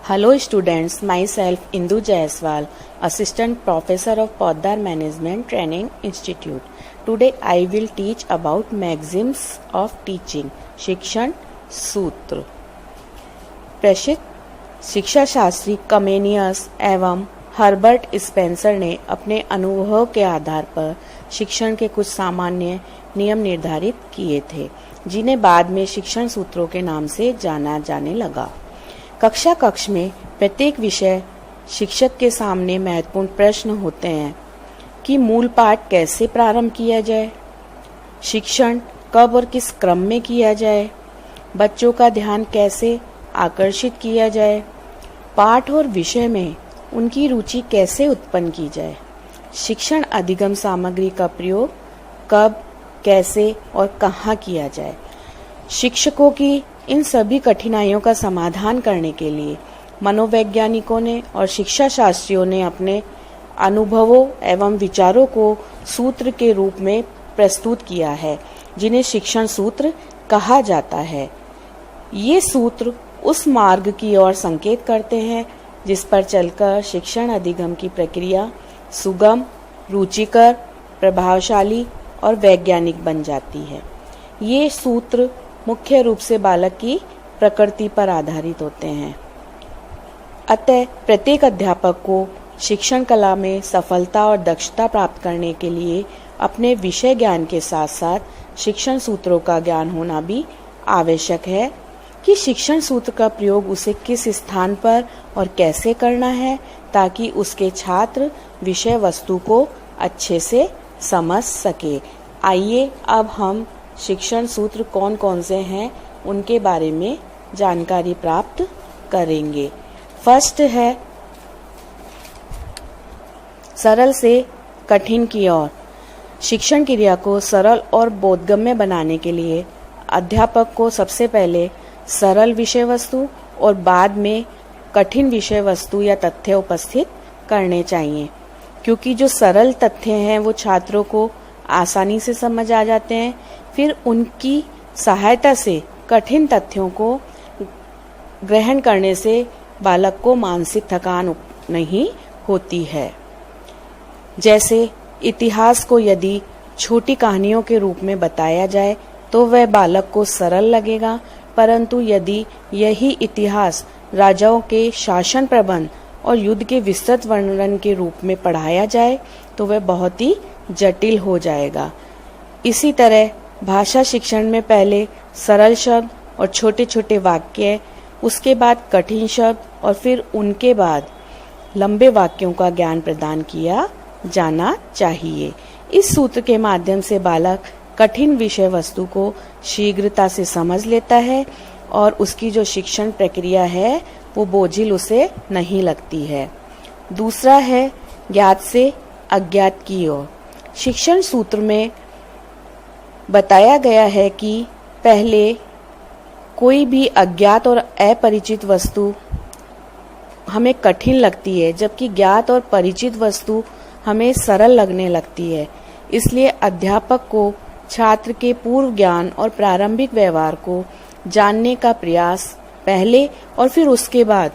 Hello students, myself Indu Jaiswal, Assistant Professor of Poddar Management Training Institute. Today I will teach about maxims of teaching, शिक्षण सूत्र। प्रसिद्ध शिक्षा Shastri Comenius एवं Herbert Spencer ने अपने अनुभव के आधार पर शिक्षण के कुछ सामान्य नियम निर्धारित किए थे, जिन्हें बाद में शिक्षण सूत्रों के नाम से जाना जाने लगा। कक्ष में प्रत्येक विषय शिक्षक के सामने महत्वपूर्ण प्रश्न होते हैं कि मूल पाठ कैसे प्रारंभ किया जाए, शिक्षण कब और किस क्रम में किया जाए, बच्चों का ध्यान कैसे आकर्षित किया जाए, पाठ और विषय में उनकी रुचि कैसे उत्पन्न की जाए, शिक्षण अधिगम सामग्री का प्रयोग कब, कैसे और कहाँ किया जाए। शिक्षकों की इन सभी कठिनाइयों का समाधान करने के लिए मनोवैज्ञानिकों ने और शिक्षा शास्त्रियों ने अपने अनुभवों एवं विचारों को सूत्र के रूप में प्रस्तुत किया है, जिन्हें शिक्षण सूत्र कहा जाता है। ये सूत्र उस मार्ग की ओर संकेत करते हैं जिस पर चलकर शिक्षण अधिगम की प्रक्रिया सुगम, रुचिकर, प्रभावशाली और वैज्ञानिक बन जाती है। ये सूत्र मुख्य रूप से बालक की प्रकृति पर आधारित होते हैं। अतः प्रत्येक अध्यापक को शिक्षण कला में सफलता और दक्षता प्राप्त करने के लिए अपने विषय ज्ञान के साथ साथ शिक्षण सूत्रों का ज्ञान होना भी आवश्यक है कि शिक्षण सूत्र का प्रयोग उसे किस स्थान पर और कैसे करना है, ताकि उसके छात्र विषय वस्तु को अच्छे से समझ सके। आइए अब हम शिक्षण सूत्र कौन कौन से हैं उनके बारे में जानकारी प्राप्त करेंगे। फर्स्ट है सरल से कठिन की ओर। शिक्षण क्रिया को सरल और बोधगम्य बनाने के लिए अध्यापक को सबसे पहले सरल विषय वस्तु और बाद में कठिन विषय वस्तु या तथ्य उपस्थित करने चाहिए, क्योंकि जो सरल तथ्य हैं वो छात्रों को आसानी से समझ आ जाते हैं। फिर उनकी सहायता से कठिन तथ्यों को ग्रहण करने से बालक को मानसिक थकान नहीं होती है। जैसे इतिहास को यदि छोटी कहानियों के रूप में बताया जाए तो वह बालक को सरल लगेगा, परंतु यदि यही इतिहास राजाओं के शासन प्रबंध और युद्ध के विस्तृत वर्णन के रूप में पढ़ाया जाए तो वह बहुत ही जटिल हो जाएगा। इसी तरह भाषा शिक्षण में पहले सरल शब्द और छोटे छोटे वाक्य, उसके बाद कठिन शब्द और फिर उनके बाद लंबे वाक्यों का ज्ञान प्रदान किया जाना चाहिए। इस सूत्र के माध्यम से बालक कठिन विषय वस्तु को शीघ्रता से समझ लेता है और उसकी जो शिक्षण प्रक्रिया है वो बोझिल उसे नहीं लगती है। दूसरा है ज्ञात से अज्ञात की ओर। शिक्षण सूत्र में बताया गया है कि पहले कोई भी अज्ञात और अपरिचित वस्तु हमें कठिन लगती है, जबकि ज्ञात और परिचित वस्तु हमें सरल लगने लगती है। इसलिए अध्यापक को छात्र के पूर्व ज्ञान और प्रारंभिक व्यवहार को जानने का प्रयास पहले और फिर उसके बाद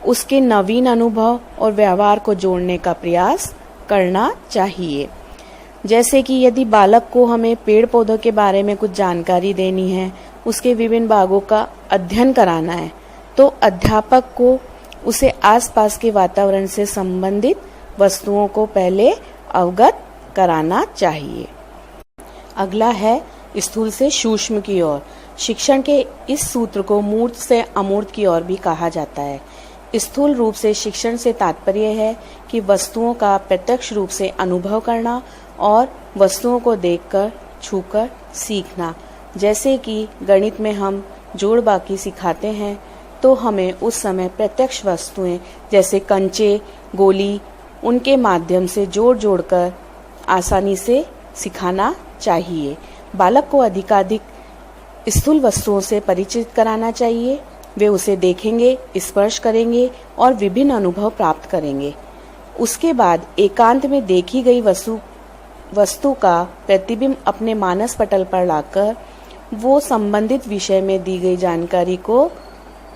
उसके नवीन अनुभव और व्यवहार को जोड़ने का प्रयास करना चाहिए। जैसे कि यदि बालक को हमें पेड़ पौधों के बारे में कुछ जानकारी देनी है, उसके विभिन्न भागों का अध्ययन कराना है, तो अध्यापक को उसे आसपास के वातावरण से संबंधित वस्तुओं को पहले अवगत कराना चाहिए। अगला है स्थूल से सूक्ष्म की ओर। शिक्षण के इस सूत्र को मूर्त से अमूर्त की ओर भी कहा जाता है। स्थूल रूप से शिक्षण से तात्पर्य है कि वस्तुओं का प्रत्यक्ष रूप से अनुभव करना और वस्तुओं को देखकर, छूकर सीखना। जैसे कि गणित में हम जोड़ बाकी सिखाते हैं तो हमें उस समय प्रत्यक्ष वस्तुएं जैसे कंचे, गोली, उनके माध्यम से जोड़कर आसानी से सिखाना चाहिए। बालक को अधिकाधिक स्थूल वस्तुओं से परिचित कराना चाहिए। वे उसे देखेंगे, स्पर्श करेंगे और विभिन्न अनुभव प्राप्त करेंगे। उसके बाद एकांत में देखी गई वस्तु का प्रतिबिंब अपने मानस पटल पर लाकर वो संबंधित विषय में दी गई जानकारी को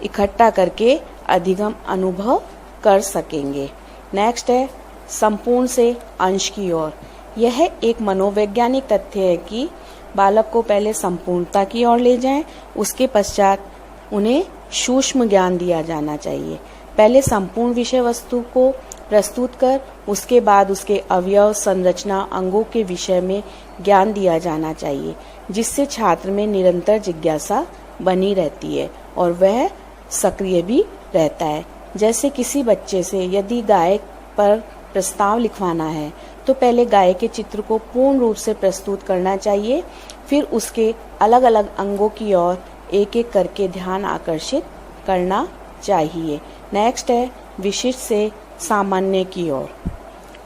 इकट्ठा करके अधिगम अनुभव कर सकेंगे। नेक्स्ट है संपूर्ण से अंश की ओर। यह एक मनोवैज्ञानिक तथ्य है कि बालक को पहले संपूर्णता की ओर ले जाएं, उसके पश्चात उन्हें सूक्ष्म ज्ञान दिया जाना चाहिए। पहले संपूर्ण विषय वस्तु को प्रस्तुत कर उसके बाद उसके अवयव, संरचना, अंगों के विषय में ज्ञान दिया जाना चाहिए, जिससे छात्र में निरंतर जिज्ञासा बनी रहती है और वह सक्रिय भी रहता है। जैसे किसी बच्चे से यदि गाय पर प्रस्ताव लिखवाना है तो पहले गाय के चित्र को पूर्ण रूप से प्रस्तुत करना चाहिए, फिर उसके अलग अलग अंगों की ओर एक एक करके ध्यान आकर्षित करना चाहिए। नेक्स्ट है विशिष्ट से सामान्य की ओर।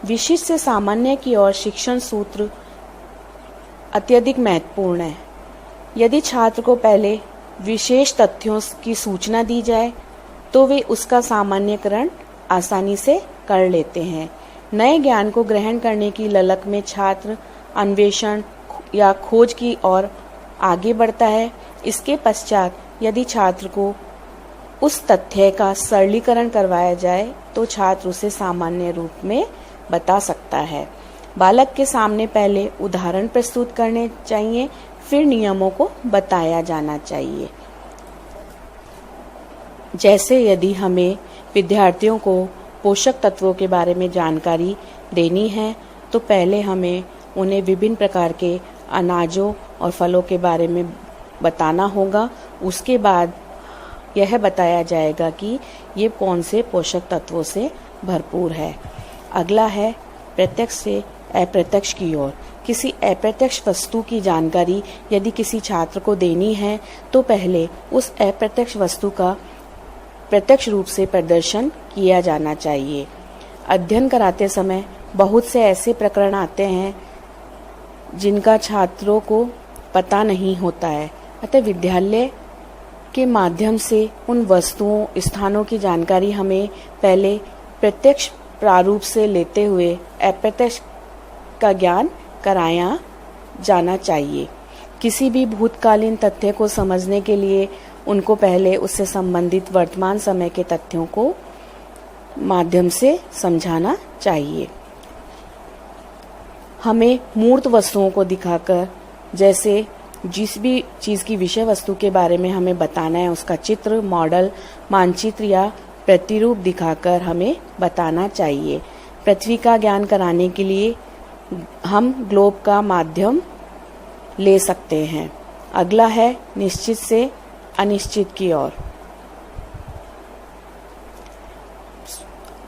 विशिष्ट से सामान्य की ओर शिक्षण सूत्र अत्यधिक महत्वपूर्ण है। यदि छात्र को पहले विशेष तथ्यों की सूचना दी जाए तो वे उसका सामान्यकरण आसानी से कर लेते हैं। नए ज्ञान को ग्रहण करने की ललक में छात्र अन्वेषण या खोज की ओर आगे बढ़ता है। इसके पश्चात यदि छात्र को उस तथ्य का सरलीकरण करवाया जाए तो छात्र उसे सामान्य रूप में बता सकता है। बालक के सामने पहले उदाहरण प्रस्तुत करने चाहिए, फिर नियमों को बताया जाना चाहिए। जैसे यदि हमें विद्यार्थियों को पोषक तत्वों के बारे में जानकारी देनी है तो पहले हमें उन्हें विभिन्न प्रकार के अनाजों और फलों के बारे में बताना होगा। उसके बाद यह बताया जाएगा कि ये कौन से पोषक तत्वों से भरपूर है। अगला है प्रत्यक्ष से अप्रत्यक्ष की ओर। किसी अप्रत्यक्ष वस्तु की जानकारी यदि किसी छात्र को देनी है तो पहले उस अप्रत्यक्ष वस्तु का प्रत्यक्ष रूप से प्रदर्शन किया जाना चाहिए। अध्ययन कराते समय बहुत से ऐसे प्रकरण आते हैं जिनका छात्रों को पता नहीं होता है, अतः विद्यालय के माध्यम से उन वस्तुओं, स्थानों की जानकारी हमें पहले प्रत्यक्ष प्रारूप से लेते हुए अप्रत्यक्ष का ज्ञान कराया जाना चाहिए। किसी भी भूतकालीन तथ्य को समझने के लिए उनको पहले उससे संबंधित वर्तमान समय के तथ्यों को माध्यम से समझाना चाहिए। हमें मूर्त वस्तुओं को दिखाकर, जैसे जिस भी चीज़ की विषय वस्तु के बारे में हमें बताना है उसका चित्र, मॉडल, मानचित्र या प्रतिरूप दिखाकर हमें बताना चाहिए। पृथ्वी का ज्ञान कराने के लिए हम ग्लोब का माध्यम ले सकते हैं। अगला है निश्चित से अनिश्चित की ओर।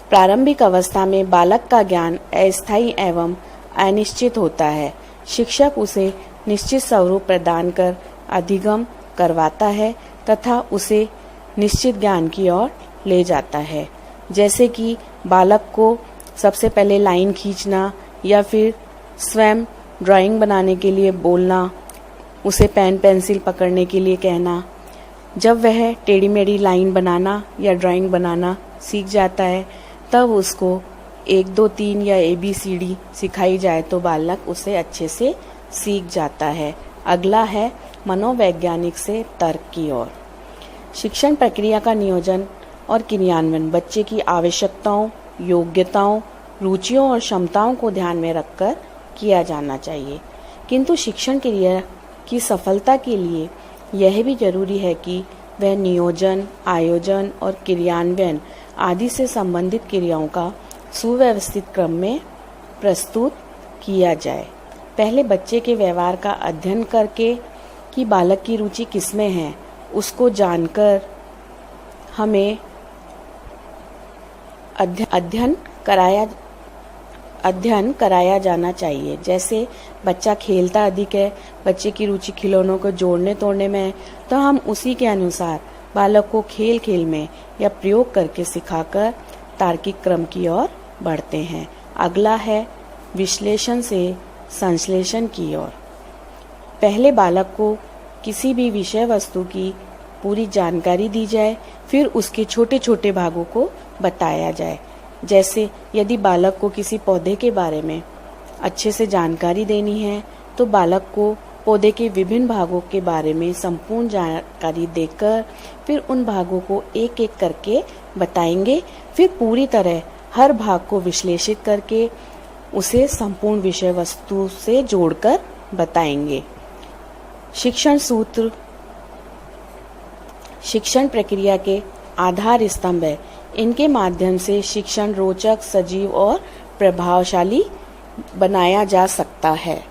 प्रारंभिक अवस्था में बालक का ज्ञान अस्थायी एवं अनिश्चित होता है। शिक्षक उसे निश्चित स्वरूप प्रदान कर अधिगम करवाता है तथा उसे निश्चित ज्ञान की ओर ले जाता है। जैसे कि बालक को सबसे पहले लाइन खींचना या फिर स्वयं ड्राइंग बनाने के लिए बोलना, उसे पेन पेंसिल पकड़ने के लिए कहना। जब वह टेढ़ी मेढ़ी लाइन बनाना या ड्राइंग बनाना सीख जाता है तब उसको 1 2 3 या ABCD सिखाई जाए तो बालक उसे अच्छे से सीख जाता है। अगला है मनोवैज्ञानिक से तर्क की ओर। शिक्षण प्रक्रिया का नियोजन और क्रियान्वयन बच्चे की आवश्यकताओं, योग्यताओं, रुचियों और क्षमताओं को ध्यान में रखकर किया जाना चाहिए। किंतु शिक्षण क्रिया की सफलता के लिए यह भी जरूरी है कि वह नियोजन, आयोजन और क्रियान्वयन आदि से संबंधित क्रियाओं का सुव्यवस्थित क्रम में प्रस्तुत किया जाए। पहले बच्चे के व्यवहार का अध्ययन करके कि बालक की रुचि किसमें है उसको जानकर हमें अध्ययन कराया जाना चाहिए। जैसे बच्चा खेलता अधिक है, बच्चे की रुचि खिलौनों को जोड़ने तोड़ने में है, तो हम उसी के अनुसार बालक को खेल खेल में या प्रयोग करके सिखाकर तार्किक क्रम की ओर बढ़ते हैं। अगला है विश्लेषण से संश्लेषण की ओर। पहले बालक को किसी भी विषय वस्तु की पूरी जानकारी दी जाए, फिर उसके छोटे छोटे भागों को बताया जाए। जैसे यदि बालक को किसी पौधे के बारे में अच्छे से जानकारी देनी है तो बालक को पौधे के विभिन्न भागों के बारे में संपूर्ण जानकारी देकर फिर उन भागों को एक एक करके बताएंगे, फिर पूरी तरह हर भाग को विश्लेषित करके उसे संपूर्ण विषय वस्तु से जोड़कर बताएंगे। शिक्षण सूत्र शिक्षण प्रक्रिया के आधार स्तंभ है। इनके माध्यम से शिक्षण रोचक, सजीव और प्रभावशाली बनाया जा सकता है।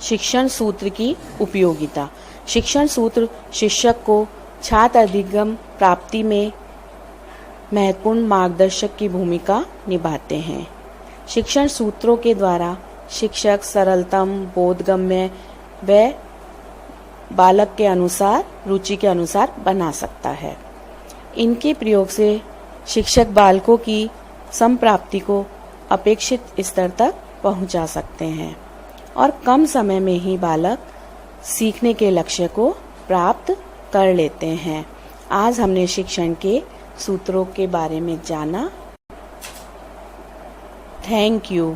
शिक्षण सूत्र की उपयोगिता। शिक्षण सूत्र शिक्षक को छात्र अधिगम प्राप्ति में महत्वपूर्ण मार्गदर्शक की भूमिका निभाते हैं। शिक्षण सूत्रों के द्वारा शिक्षक सरलतम, बोधगम्य व बालक के अनुसार, रुचि के अनुसार बना सकता है। इनके प्रयोग से शिक्षक बालकों की संप्राप्ति को अपेक्षित स्तर तक पहुंचा सकते हैं और कम समय में ही बालक सीखने के लक्ष्य को प्राप्त कर लेते हैं। आज हमने शिक्षण के सूत्रों के बारे में जाना। Thank you.